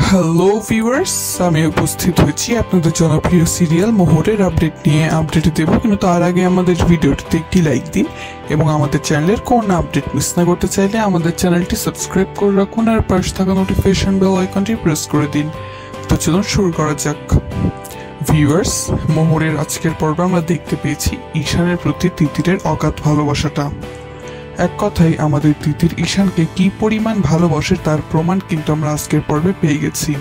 Hello viewers, আমি উপস্থিত হয়েছি আপনাদের জনপ্রিয় সিরিয়াল মোহরের আপডেট নিয়ে। আপডেট দেবো, কিন্তু তার আগে আমাদের ভিডিওটিতে একটি লাইক দিন এবং আমাদের চ্যানেলের কোনো আপডেট মিস না করতে চাইলে আমাদের চ্যানেলটি সাবস্ক্রাইব করে রাখুন আর পাশে থাকা নোটিফিকেশন বেল আইকনটি প্রেস করে দিন। তো চলুন শুরু করা যাক। ভিউয়ার্স, মোহরের আজকের পর্বে আমরা দেখতে পেয়েছি ঈশানের প্রতি তিতিরের অগাধ ভালোবাসাটা। এক কথায় আমাদের তিতির ঈশানকে কি পরিমাণ ভালোবাসে তার প্রমাণ কিন্তু আমরা আজকের পর্বে পেয়ে গেছি।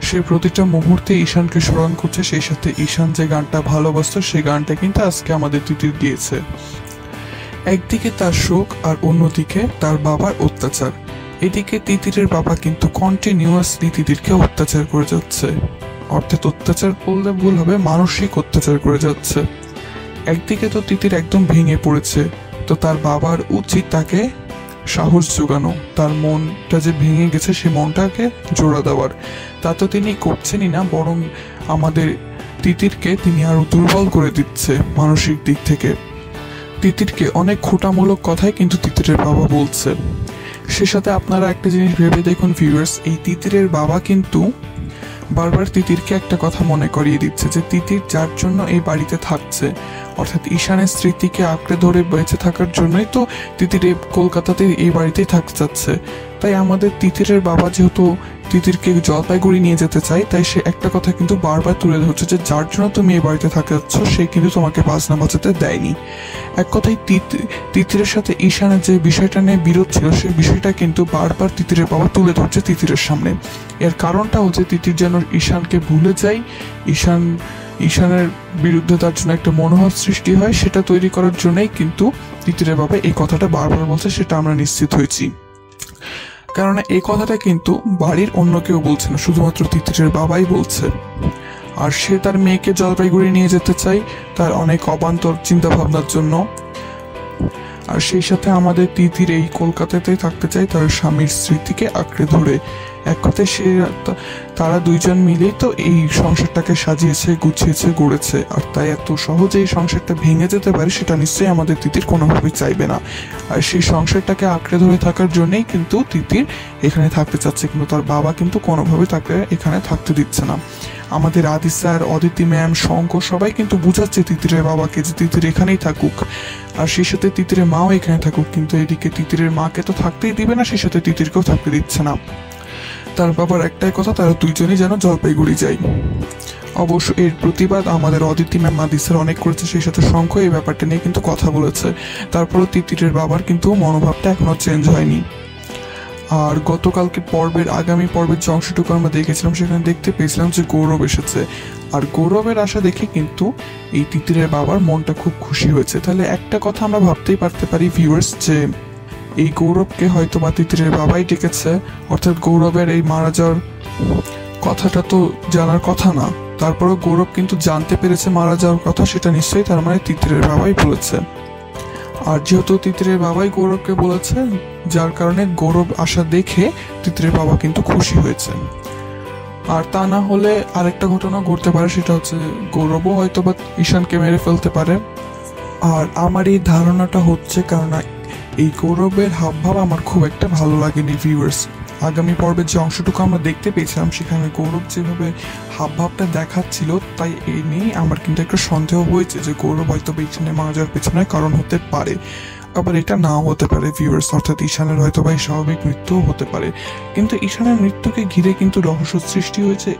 সে প্রতিটা মুহূর্তে ঈশানকে স্মরণ করছে, সেই সাথে ঈশান যে গানটা ভালোবাসত সেই গানটা কিন্তু আজকে আমাদের তিতির দিয়েছে। একদিকে তার শোক আর অন্যদিকে তার বাবার অত্যাচার। এদিকে তিতিরের বাবা কিন্তু কন্টিনিউয়াসলি তিতিরকে অত্যাচার করে যাচ্ছে, অর্থাৎ অত্যাচার বললে ভুল হবে, মানসিক অত্যাচার করে যাচ্ছে। একদিকে তো তিতির একদম ভেঙে পড়েছে, তো তার বাবার উচিত তাকে সাহস যোগানো, তার মনটা যে ভেঙে গেছে সে মনটাকে জোড়া দেওয়ার। তা তো তিনি করছেনই না, বরং আমাদের তিতিরকে তিনি আরো দুর্বল করে দিচ্ছে মানসিক দিক থেকে। তিতিরকে অনেক খোঁটামূলক কথাই কিন্তু তিতিরের বাবা বলছে। সে সাথে আপনারা একটা জিনিস ভেবে দেখুন ভিউয়ার্স, এই তিতিরের বাবা কিন্তু বারবার তিতিরকে একটা কথা মনে করিয়ে দিচ্ছে যে তিতির যার জন্য এই বাড়িতে থাকছে, অর্থাৎ ঈশানের স্মৃতিকে আঁকড়ে ধরে বেঁচে থাকার জন্যই তো তিতির কলকাতাতে এই বাড়িতেই থাকতে চাচ্ছে। তাই আমাদের তিতিরের বাবা যেহেতু তিতিরকে জলপাইগুড়ি নিয়ে যেতে চায়, তাই সে একটা কথা কিন্তু বারবার তুলে ধরছে যে যার জন্য তুমি এই বাড়িতে থাকতে যাচ্ছ সে কিন্তু তোমাকে বাজনা বাজাতে দেয়নি। এক কথায় তিতিরের সাথে ঈশানের যে বিষয়টা নিয়ে বিরোধ ছিল সেই বিষয়টা কিন্তু বারবার তিতিরের বাবা তুলে ধরছে তিতিরের সামনে। এর কারণটা হচ্ছে তিতির যেন ঈশানকে ভুলে যায়, ঈশানের বিরুদ্ধে তার জন্য একটা মনোভাব সৃষ্টি হয়, সেটা তৈরি করার জন্যই কিন্তু তিতিরের বাবা এই কথাটা বারবার বলছে, সেটা আমরা নিশ্চিত হয়েছি। কারণ এই কথাটা কিন্তু বাড়ির অন্য কেউ বলছে না, শুধুমাত্র তিতিরের বাবাই বলছে। আর সে তার মেয়েকে জলপাইগুড়ি নিয়ে যেতে চায় তার অনেক অবান্তর চিন্তা ভাবনার জন্য। আর সেই সাথে আমাদের তিতির এই কলকাতাতেই থাকতে চায় তার স্বামীর স্মৃতিকে আঁকড়ে ধরে। এক কথায় তারা দুইজন মিলেই তো এই সংসারটাকে সাজিয়েছে, গুছিয়েছে, গড়েছে। আর তাই এত সহজে এই সংসারটা ভেঙে যেতে পারে সেটা নিশ্চয়ই আমাদের তিতির কোনোভাবেই চাইবে না। আর সেই সংসারটাকে আঁকড়ে ধরে থাকার জন্যই কিন্তু তিতির এখানে থাকতে চাচ্ছে, কিন্তু তার বাবা কিন্তু কোনোভাবে তাকে এখানে থাকতে দিচ্ছে না। আমাদের আদি স্যার, অদিতি ম্যাম, শঙ্খ সবাই কিন্তু বুঝাচ্ছে তিতিরের বাবাকে যে তিতির এখানেই থাকুক, আর সেই সাথে তিতিরের মাও এখানে থাকুক। কিন্তু এদিকে তিতিরের মাকে তো থাকতেই দিবে না, সেই সাথে তিতিরকেও থাকতে দিচ্ছে না। তার বাবার একটাই কথা, তারা দুইজনই যেন জলপাইগুড়ি যায়। অবশ্য এর প্রতিবাদ আমাদের অদিতি ম্যাম, আদি স্যার অনেক করেছে, সেই সাথে শঙ্খ এই ব্যাপারটা নিয়ে কিন্তু কথা বলেছে। তারপরও তিতিরের বাবার কিন্তু মনোভাবটা এখনো চেঞ্জ হয়নি। আর গতকালকে আগামী পর্বের যে অংশটুকু আমরা দেখেছিলাম সেখানে দেখতে পেয়েছিলাম যে গৌরব এসেছে, আর গৌরবের আশা দেখে কিন্তু এই তিতিরের বাবার মনটা খুব খুশি হয়েছে। তাহলে একটা কথা আমরা ভাবতেই পারতে পারি ভিউয়ার্স, যে এই গৌরবকে হয়তো বা তিতিরের বাবাই ডেকেছে, অর্থাৎ গৌরবের এই মারা যাওয়ার কথাটা তো জানার কথা না, তারপরেও গৌরব কিন্তু জানতে পেরেছে মারা যাওয়ার কথা, সেটা নিশ্চয়ই তার মানে তিতিরের বাবাই বলেছে। আর যেহেতু তিতিরের বাবাই গৌরবকে বলেছে, যার কারণে গৌরব আশা দেখে তিতিরের বাবা কিন্তু খুশি হয়েছে। আর তা না হলে আরেকটা ঘটনা ঘটতে পারে, সেটা হচ্ছে গৌরবও হয়তো বা ঈশানকে মেরে ফেলতে পারে। আর আমার এই ধারণাটা হচ্ছে কারণ এই গৌরবের হাবভাব আমার খুব একটা ভালো লাগেনি ভিউয়ার্স। আগামী পর্বের যে অংশটুকু আমরা দেখতে পেয়েছিলাম সেখানে গৌরব যেভাবে হাবভাবটা দেখাচ্ছিল, তাই এই নিয়ে আমার কিন্তু একটা সন্দেহ হয়েছে যে গৌরব হয়তো ঈশানের মারা যাওয়ার পেছনে কারণ হতে পারে। আবার এটা নাও হতে পারে ভিউয়ার্স, অর্থাৎ ঈশানের হয়তো বা স্বাভাবিক মৃত্যুও হতে পারে। কিন্তু ঈশানের মৃত্যুকে ঘিরে কিন্তু রহস্য সৃষ্টি হয়েছে।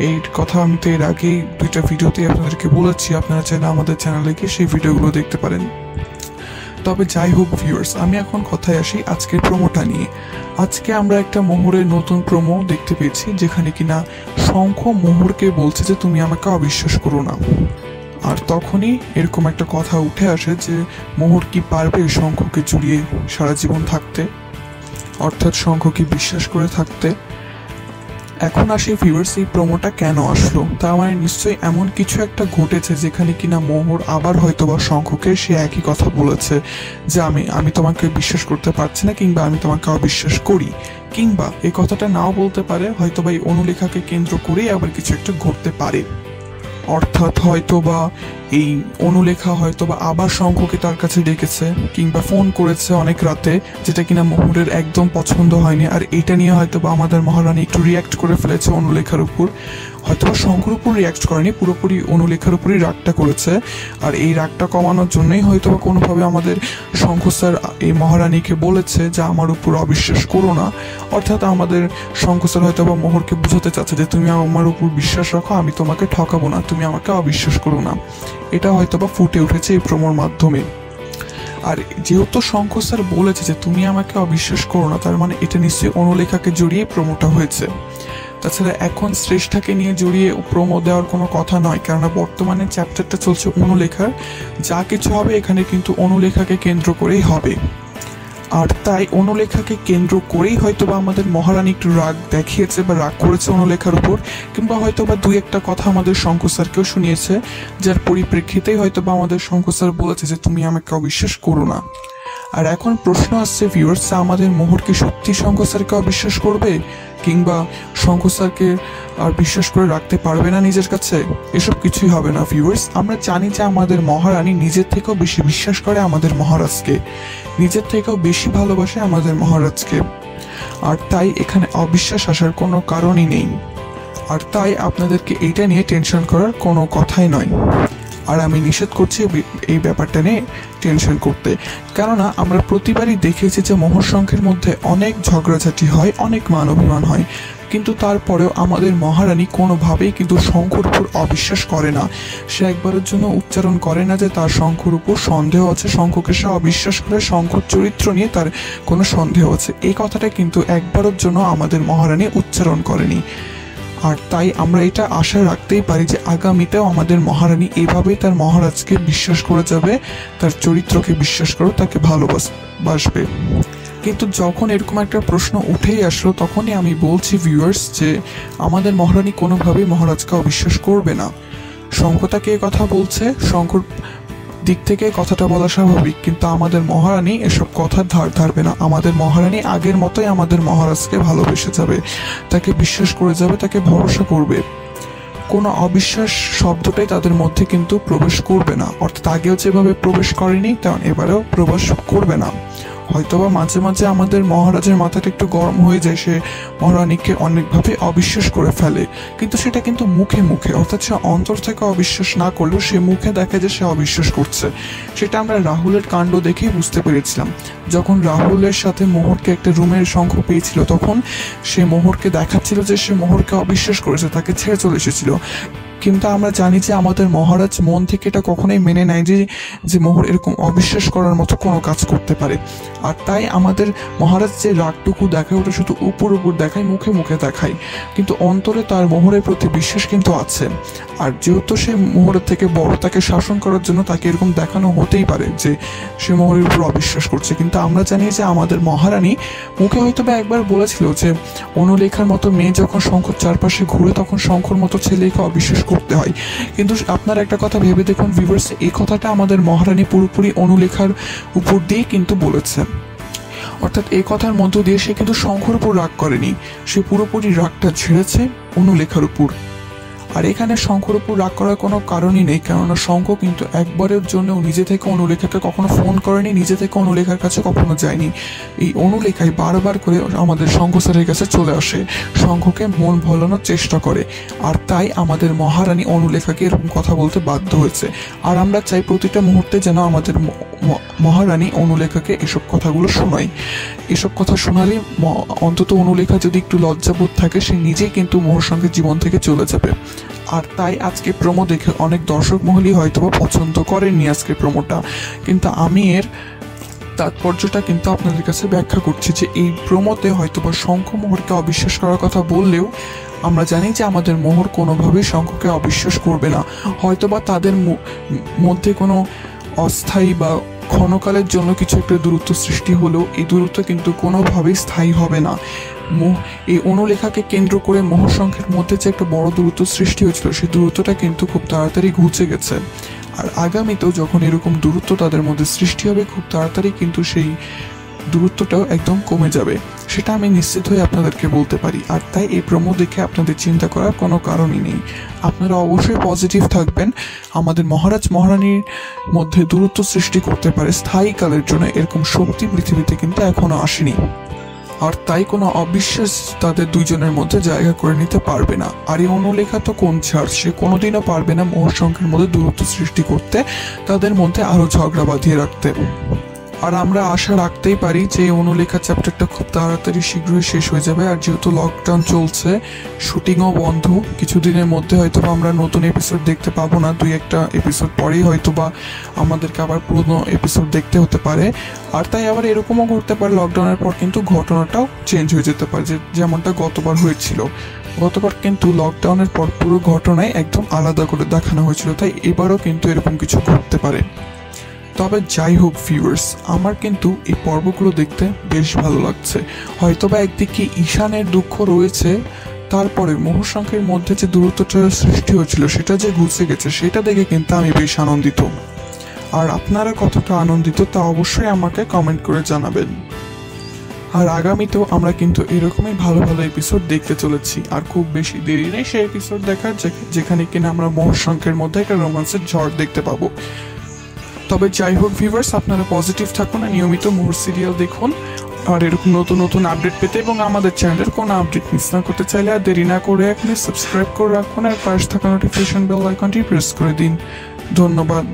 এই কথা আমি তো এর আগেই দুইটা ভিডিওতে আপনাদেরকে বলেছি, আপনারা চাইলে আমাদের চ্যানেলে গিয়ে সেই ভিডিওগুলো দেখতে পারেন। তবে যাই হোক ভিউয়ার্স, আমি এখন কথায় আসি আজকের প্রোমোটা নিয়ে। আজকে আমরা একটা মোহরের নতুন প্রোমো দেখতে পেয়েছি, যেখানে কিনা শঙ্খ মোহরকে বলছে যে তুমি আমাকে অবিশ্বাস করো না। আর তখনই এরকম একটা কথা উঠে আসে যে মোহর কি পারবে শঙ্খকে জুড়িয়ে সারা জীবন থাকতে, অর্থাৎ শঙ্খকে বিশ্বাস করে থাকতে। এখন আসি ভিউয়ার্স, এই প্রোমোটা কেন আসলো? তার মানে নিশ্চয়ই এমন কিছু একটা ঘটেছে যেখানে কিনা মোহর আবার হয়তো বা শঙ্খকে সে একই কথা বলেছে যে আমি তোমাকে বিশ্বাস করতে পারছি না, কিংবা আমি তোমাকে অবিশ্বাস করি, কিংবা এই কথাটা নাও বলতে পারে, হয়তো বা এই অনুলেখাকে কেন্দ্র করেই আবার কিছু একটা ঘটতে পারে। অর্থাৎ হয়তো বা এই অনুলেখা হয়তো বা আবার শঙ্খকে তার কাছে ডেকেছে কিংবা ফোন করেছে অনেক রাতে, যেটা কিনা মোহরের একদম পছন্দ হয়নি। আর এটা নিয়ে হয়তো বা আমাদের মহারানী একটু রিয়াক্ট করে ফেলেছে অনুলেখার উপর, হয়তো বা শঙ্খর উপর রিয়াক্ট করেনি, পুরোপুরি অনুলেখার উপরই রাগটা করেছে। আর এই রাগটা কমানোর জন্যই হয়তো বা কোনোভাবে আমাদের শঙ্খ স্যার এই মহারানীকে বলেছে যে আমার উপর অবিশ্বাস করো না। অর্থাৎ আমাদের শঙ্খ স্যার হয়তো বা মোহরকে বুঝাতে চাচ্ছে যে তুমি আমার উপর বিশ্বাস রাখো, আমি তোমাকে ঠকাবো না, তুমি আমাকে অবিশ্বাস করো না। এটা হয়তো বা ফুটে উঠেছে এই প্রোমোর মাধ্যমে। আর যেহেতু শঙ্খ স্যার বলেছে যে তুমি আমাকে অবিশ্বাস করো না, তার মানে এটা নিশ্চয়ই অনুলেখাকে জড়িয়ে প্রোমোটা হয়েছে। তাছাড়া এখন শ্রেষ্ঠাকে নিয়ে জড়িয়ে প্রোমো দেওয়ার কোনো কথা নয়, কেননা বর্তমানে চ্যাপ্টারটা চলছে অনুলেখার। যা কিছু হবে এখানে কিন্তু অনুলেখাকে কেন্দ্র করেই হবে। আর তাই অনুলেখাকে কেন্দ্র করেই হয়তো বা আমাদের মহারানী একটু রাগ দেখিয়েছে বা রাগ করেছে অনুলেখার উপর, কিংবা হয়তো বা দুই একটা কথা আমাদের শঙ্খ স্যারকেও শুনিয়েছে, যার পরিপ্রেক্ষিতেই হয়তো বা আমাদের শঙ্খ স্যার বলেছে যে তুমি আমাকে অবিশ্বাস করো না। আর এখন প্রশ্ন আসছে ভিউয়ার্স, আমাদের মোহর কি সত্যি শঙ্খ স্যারকে অবিশ্বাস করবে, কিংবা শঙ্খ স্যারকে আর বিশ্বাস করে রাখতে পারবে না নিজের কাছে? এসব কিছুই হবে না ভিউয়ার্স। আমরা জানি যে আমাদের মহারানী নিজের থেকেও বেশি বিশ্বাস করে আমাদের মহারাজকে, নিজের থেকেও বেশি ভালোবাসে আমাদের মহারাজকে। আর তাই এখানে অবিশ্বাস আসার কোনো কারণই নেই। আর তাই আপনাদেরকে এইটা নিয়ে টেনশন করার কোনো কথাই নয়। আর আমি নিষেধ করছি এই ব্যাপারটা নিয়ে টেনশন করতে, কেননা আমরা প্রতিবারই দেখেছি যে মোহর শঙ্খের মধ্যে অনেক ঝগড়াঝাটি হয়, অনেক মান অভিমান হয়, কিন্তু তারপরেও আমাদের মহারানী কোনোভাবেই কিন্তু শঙ্খর উপর অবিশ্বাস করে না। সে একবারের জন্য উচ্চারণ করে না যে তার শঙ্খর উপর সন্দেহ আছে, শঙ্খকে সে অবিশ্বাস করে, শঙ্খর চরিত্র নিয়ে তার কোনো সন্দেহ আছে, এই কথাটা কিন্তু একবারের জন্য আমাদের মহারানী উচ্চারণ করেনি। আর তাই আমরা এটা আশা রাখতেই পারি যে আগামীতেও আমাদের মহারানী এভাবেই তার মহারাজকে বিশ্বাস করে যাবে, তার চরিত্রকে বিশ্বাস করে তাকে ভালোবাসবে। কিন্তু যখন এরকম একটা প্রশ্ন উঠেই আসলো, তখনই আমি বলছি ভিউয়ার্স যে আমাদের মহারানী কোনোভাবেই মহারাজকে অবিশ্বাস করবে না। শঙ্খ তাকে কথা বলছে, শঙ্খর দিক থেকে কথাটা বলা স্বাভাবিক, কিন্তু আমাদের মহারানী এসব কথার ধার ধারবে না। আমাদের মহারানী আগের মতোই আমাদের মহারাজকে ভালোবেসে যাবে, তাকে বিশ্বাস করে যাবে, তাকে ভরসা করবে। কোনো অবিশ্বাস শব্দটাই তাদের মধ্যে কিন্তু প্রবেশ করবে না, অর্থাৎ আগেও যেভাবে প্রবেশ করেনি তেমন এবারেও প্রবেশ করবে না। হয়তোবা মাঝে মাঝে আমাদের মহারাজের মাথাটা একটু গরম হয়ে যায়, সে মহারানীকে অনেকভাবে অবিশ্বাস করে ফেলে, কিন্তু সেটা কিন্তু মুখে মুখে, অর্থাৎ সে অন্তর থেকে অবিশ্বাস না করলেও সে মুখে দেখে যে সে অবিশ্বাস করছে। সেটা আমরা রাহুলের কাণ্ড দেখেই বুঝতে পেরেছিলাম। যখন রাহুলের সাথে মোহরকে একটা রুমের শঙ্খ পেয়েছিল, তখন সে মোহরকে দেখাচ্ছিল যে সে মোহরকে অবিশ্বাস করেছে, তাকে ছেড়ে চলে এসেছিল। কিন্তু আমরা জানি যে আমাদের মহারাজ মন থেকে এটা কখনোই মেনে নেয় যে মোহর এরকম অবিশ্বাস করার মতো কোনো কাজ করতে পারে। আর তাই আমাদের মহারাজ যে রাগটুকু দেখায় ওটা শুধু উপর উপর দেখায়, মুখে মুখে দেখায়, কিন্তু অন্তরে তার মোহরের প্রতি বিশ্বাস কিন্তু আছে। আর যেহেতু সে মোহরের থেকে বড়, তাকে শাসন করার জন্য তাকে এরকম দেখানো হতেই পারে যে সে মোহরের উপর অবিশ্বাস করছে। কিন্তু আমরা জানি যে আমাদের মহারানী মুখে হয়তো বা একবার বলেছিল যে অনুলেখার মতো মেয়ে যখন শঙ্খর চারপাশে ঘুরে, তখন শঙ্খর মতো ছেলেকে অবিশ্বাস করতে হয়। কিন্তু আপনারা একটা কথা ভেবে দেখুন ভিউয়ার্স, এই কথাটা আমাদের মহারানী পুরোপুরি অনুলেখার উপর দিয়ে কিন্তু বলেছেন। অর্থাৎ এই কথার মধ্য দিয়ে সে কিন্তু শঙ্খর উপর রাগ করেনি, সে পুরোপুরি রাগটা ঝেড়েছে অনুলেখার উপর। আর এখানে শঙ্খর উপর রাগ করার কোনো কারণই নেই, কেননা শঙ্খ কিন্তু একবারের জন্য নিজে থেকে অনুলেখাকে কখনো ফোন করেনি, নিজে থেকে অনুলেখার কাছে কখনো যায়নি। এই অনুলেখাই বারবার করে আমাদের শঙ্খ স্যারের কাছে চলে আসে, শঙ্খকে মন ভোলানোর চেষ্টা করে। আর তাই আমাদের মহারানী অনুলেখাকে এরকম কথা বলতে বাধ্য হয়েছে। আর আমরা চাই প্রতিটা মুহূর্তে যেন আমাদের মহারানী অনুলেখাকে এসব কথাগুলো শোনায়। এসব কথা শোনালে অন্তত অনুলেখা যদি একটু লজ্জাবোধ থাকে, সে নিজেই কিন্তু মোহর সঙ্গে জীবন থেকে চলে যাবে। আর তাই আজকে প্রোমো দেখে অনেক দর্শক মহলই হয়তো পছন্দ করেননি আজকে প্রোমোটা, কিন্তু আমি এর তাৎপর্যটা কিন্তু আপনাদের কাছে ব্যাখ্যা করছি যে এই প্রোমোতে হয়তোবা শঙ্খ মোহরকে অবিশ্বাস করার কথা বললেও আমরা জানি যে আমাদের মোহর কোনোভাবেই শঙ্খকে অবিশ্বাস করবে না। হয়তোবা তাদের মধ্যে কোনো অস্থায়ী বা ক্ষণকালের জন্য কিছু একটা দূরত্ব সৃষ্টি হলেও এই দূরত্ব কিন্তু কোনোভাবেই স্থায়ী হবে না। এই অনুলেখাকে কেন্দ্র করে মোহর শঙ্খের মধ্যে যে একটা বড় দূরত্ব সৃষ্টি হয়েছিল, সেই দূরত্বটা কিন্তু খুব তাড়াতাড়ি ঘুচে গেছে। আর আগামীতেও যখন এরকম দূরত্ব তাদের মধ্যে সৃষ্টি হবে, খুব তাড়াতাড়ি কিন্তু সেই দূরত্বটাও একদম কমে যাবে। সেটা আমি নিশ্চিত হয়ে আপনাদেরকে বলতে পারি। আর তাই এই প্রোমো দেখে আপনাদের চিন্তা করার কোনো কারণই নেই। আপনারা অবশ্যই পজিটিভ থাকবেন। আমাদের মহারাজ মহারানীর মধ্যে দূরত্ব সৃষ্টি করতে পারে স্থায়ীকালের জন্য এরকম শক্তি পৃথিবীতে কিন্তু এখনো আসেনি। আর তাই কোনো অবিশ্বাস তাদের দুইজনের মধ্যে জায়গা করে নিতে পারবে না। আর এই অনুলেখা তো কোন ছাড়, সে কোনোদিনও পারবে না মোহর সংখ্যার মধ্যে দূরত্ব সৃষ্টি করতে, তাদের মধ্যে আরো ঝগড়া বাঁধিয়ে রাখতে। আর আমরা আশা রাখতেই পারি যে এই অনুলেখা চ্যাপ্টারটা খুব তাড়াতাড়ি শীঘ্রই শেষ হয়ে যাবে। আর যেহেতু লকডাউন চলছে, শুটিংও বন্ধ, কিছুদিনের মধ্যে হয়তো আমরা নতুন এপিসোড দেখতে পাবো না। 2-1টা এপিসোড পরেই হয়তো বা আমাদেরকে আবার পুরনো এপিসোড দেখতে হতে পারে। আর তাই আবার এরকমও ঘটতে পারে লকডাউনের পর কিন্তু ঘটনাটাও চেঞ্জ হয়ে যেতে পারে, যেমনটা গতবার হয়েছিল। গতবার কিন্তু লকডাউনের পর পুরো ঘটনায় একদম আলাদা করে দেখানো হয়েছিল, তাই এবারও কিন্তু এরকম কিছু ঘটতে পারে। তবে যাই হোক ভিউয়ার্স, আমার কিন্তু এই পর্বগুলো দেখতে বেশ ভালো লাগছে। হয়তোবা একদিকে ঈশানের দুঃখ রয়েছে, তারপরে মোহর সংখ্যার মধ্যে যে দূরত্বটা সৃষ্টি হয়েছিল সেটা যে ঘুচে গেছে, সেটা দেখে কিন্তু আমি বেশ আনন্দিত। আর আপনারা কতটা আনন্দিত তা অবশ্যই আমাকে কমেন্ট করে জানাবেন। আর আগামীতেও আমরা কিন্তু এরকমই ভালো ভালো এপিসোড দেখতে চলেছি। আর খুব বেশি দেরি নেই সেই এপিসোড দেখার, যেখানে কিনা আমরা মোহর সংখ্যার মধ্যে একটা রোমান্সের ঝড় দেখতে পাবো। তবে যাই হোক ভিউয়ার্স, আপনারা পজিটিভ থাকুন আর নিয়মিত মোহর সিরিয়াল দেখুন। আর এরকম নতুন নতুন আপডেট পেতে এবং আমাদের চ্যানেলের কোনো আপডেট মিস না করতে চাইলে আর দেরি না করে এখনই সাবস্ক্রাইব করে রাখুন আর পাশে থাকা নোটিফিকেশন বেল আইকনটি প্রেস করে দিন। ধন্যবাদ।